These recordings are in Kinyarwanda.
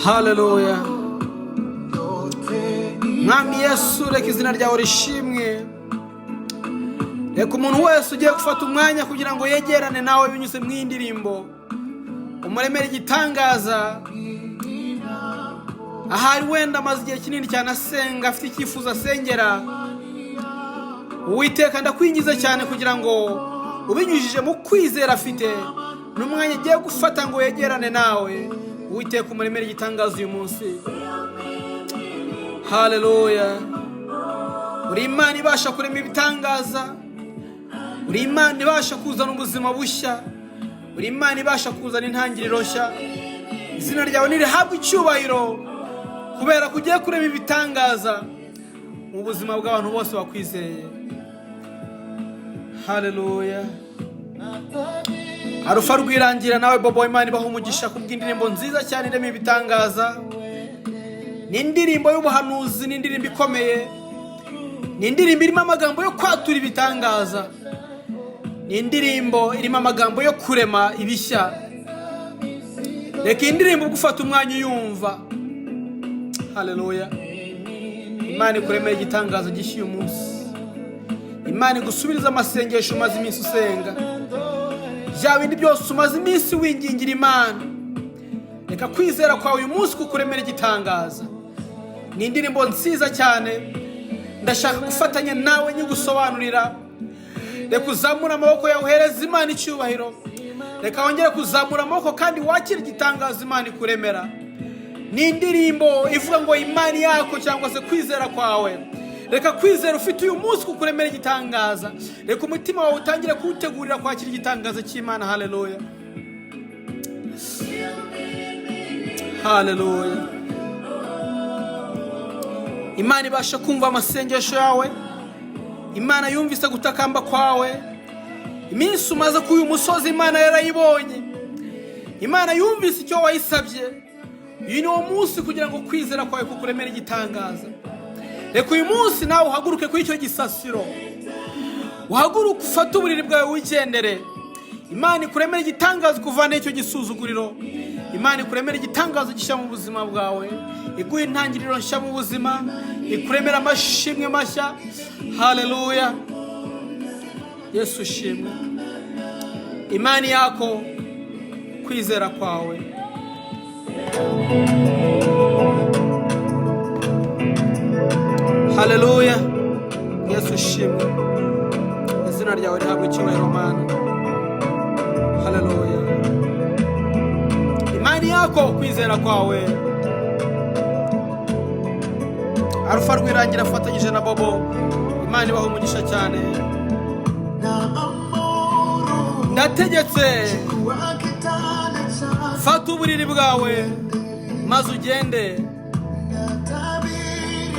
Haleluya. Mwami Yesu, reka izina ryawe rishimwe. Reka umuntu wese ugiye gufata umwanya kugira ngo yegerane nawe binyuze mu indirimbo, umuremere igitangaza. Ahari wenda amaze igihe kinini cyane asenga, afite icyifuzo asengera. Uwiteka ndakwingiza cyane kugira ngo ubinyujije mu kwizera afite n'umwanya agiye gufata ngo yegerane nawe. Uwiteka umuremere igitangaza uyu munsi. Haleluya. Uri Imana ibasha kurema ibitangaza. Uri Imana ibasha kuzana ubuzima bushya. Uri Imana ibasha kuzana intangiriro nshya. Izina ryawe nirihabwe icyubahiro kubera ko ugiye kurema ibitangaza mu buzima bw'abantu bose bakwizeye. Haleluya. Arufa rwirangira nawe Bobo, Imana ibaha umugisha kubw'indirimbo nziza cyane irema ibitangaza. Ni indirimbo y'ubuhanuzi, ni indirimbo ikomeye, ni indirimbo irimo amagambo yo kwatura ibitangaza, ni indirimbo irimo amagambo yo kurema ibishya. Reka indirimbo gufata umwanya uyumva. Haleluya. Imana ikuremeye igitangaza gishya uyu munsi. Imana igusubiriza amasengesho umaze iminsi usenga, bya bindi byose umaze iminsi wingingira Imana. Reka kwizera kwawe uyu munsi kukuremera igitangaza. Ni indirimbo nziza cyane, ndashaka gufatanya nawe nyigusobanurira. Reka uzamura amaboko yawe uhereza Imana icyubahiro. Reka wongere kuzamura amaboko kandi wakira igitangaza Imana ikuremera. Ni indirimbo ivuga ngo imani yako cyangwa se kwizera kwawe. Reka kwizera ufite uyu munsi kukuremera igitangaza. Reka umutima wawe utangire kuwutegurira kwakira igitangaza cy'Imana. Haleluya. Haleluya. Imana ibasha kumva amasengesho yawe. Imana yumvise gutakamba kwawe. Iminsi umaze ku uyu musozi Imana yarayibonye. Imana yumvise icyo wayisabye. Uyu ni wo munsi kugira ngo kwizera kwawe kukuremera igitangaza. Reka uyu munsi nawe uhaguruke kuri icyo gisasiro. Uhaguruke ufate uburiri bwawe wigendere. Imana ikuremera igitangaza kuvana icyo gisuzuguriro. Imana ikuremera igitangaza gishya mu buzima bwawe. Iguhe intangiriro nshya mu buzima. Ikuremera amashimwe mashya. Haleluya. Yesu shimwe. Imani yako, kwizera kwawe. Haleluya. Yesu shimwe. Izina ryawe rihabwe icyubahiro Mana. Haleluya. Imani yako, kwizera kwawe. Arufa rwirangira afatanyije na Bobo. Imana ibaha umugisha cyane. Ndategetse, fata uburiri bwawe maze ugende.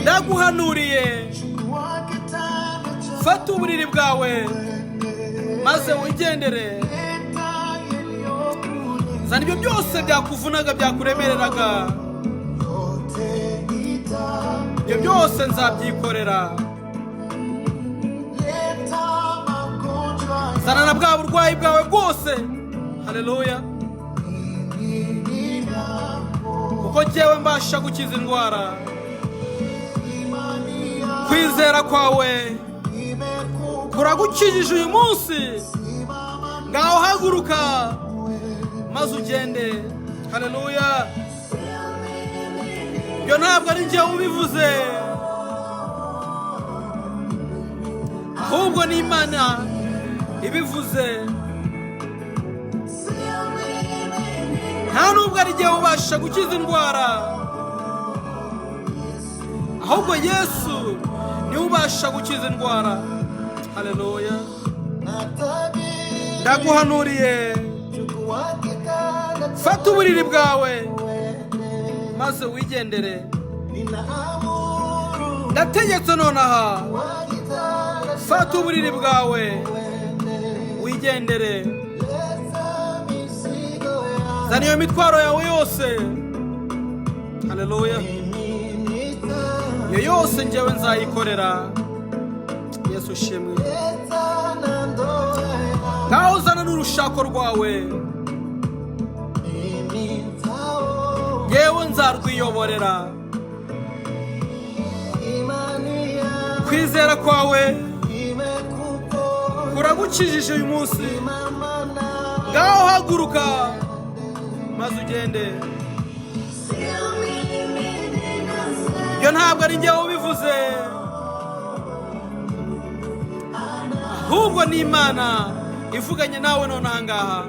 Ndaguhanuriye, fata uburiri bwawe maze wigendere. Zana ibyo byose byakuvunaga, byakuremereraga, ibyo byose nzabyikorera. Zana na bwa burwayi bwawe bwose. Haleluya. Kuko jyewe mbasha gukiza indwara. Kwizera kwawe kuragukijije uyu munsi. Ngaho haguruka maze ugende. Haleluya. Ibyo ntabwo ari njye ubivuze, ahubwo ni Imana ibivuze. Nta nubwo ari njye ubasha gukiza indwara, ahubwo Yesu niwe ubasha gukiza indwara. Haleluya. Ndaguhanuriye, fata uburiri bwawe maze wigendere. Ndategetse nonaha, fata uburiri bwawe wigendere. Zana iyo mitwaro yawe yose. Haleluya. Iyo yose njyewe nzayikorera. Yesu shimwe. Ngaho zana n'urushako rwawe. Yewe nzarwiyoborera. Kwizera kwawe kuragukijije uyu munsi. Ngaho haguruka maze ugende. Ibyo ntabwo ari njyewe ubivuze, ahubwo ni Imana ivuganye nawe none aha ngaha.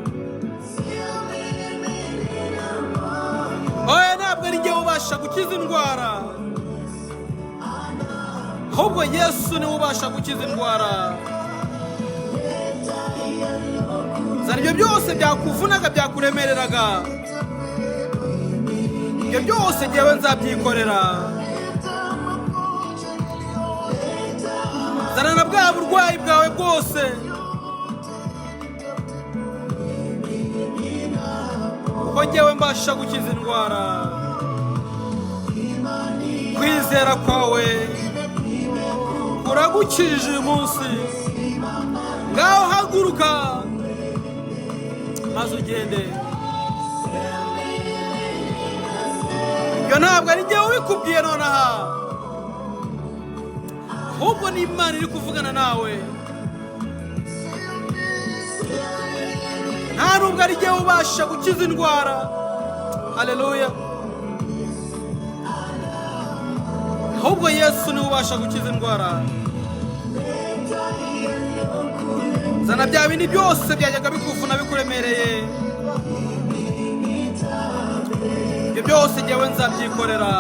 Oya, ntabwo ari njyewe ubasha gukiza indwara, ahubwo Yesu niwe ubasha gukiza indwara. Zana ibyo byose byakuvunaga, byakuremereraga, ibyo byose njyewe nzabyikorera. Zana na bwa burwayi bwawe bwose, kuko njyewe mbasha gukiza indwara. Kwizera kwawe kuragukijije uyu munsi. Ngaho haguruka maze ugende. Ibyo ntabwo ari njyewe ubikubwiye nonaha, ahubwo ni Imana iri kuvugana nawe. Nta nubwo ari njyewe ubasha gukiza indwara. Haleluya. Ahubwo Yesu niwe ubasha gukiza indwara. Zana bya bindi byose byajyaga bikuvuna bikuremereye, ibyo byose njyewe nzabyikorera.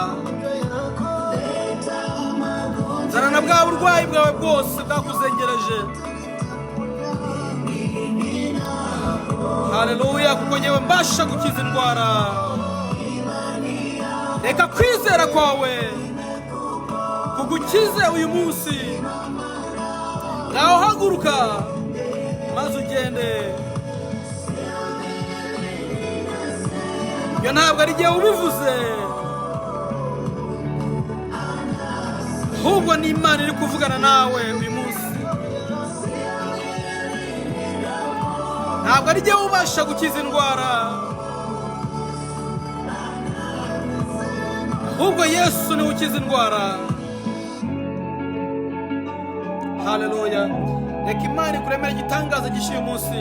Zana na bwa burwayi bwawe bwose bwakuzengereje. Haleluya, kuko njyewe mbasha gukiza indwara. Reka kwizera kwawe kugukize uyu munsi. Ngaho haguruka maze ugende. Ibyo ntabwo ari njyewe ubivuze, ahubwo ni Imana iri kuvugana nawe uyu munsi. Ntabwo ari njyewe ubasha gukiza indwara, ahubwo Yesu niwe ukiza indwara. Haleluya. Reka Imana ikuremere igitangaza gishyuye umunsi,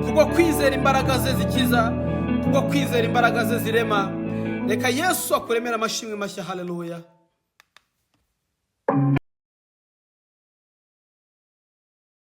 kubwo kwizera imbaraga ze zikiza, kubwo kwizera imbaraga ze zirema. Reka Yesu akuremere amashimwe mashya. Haleluya.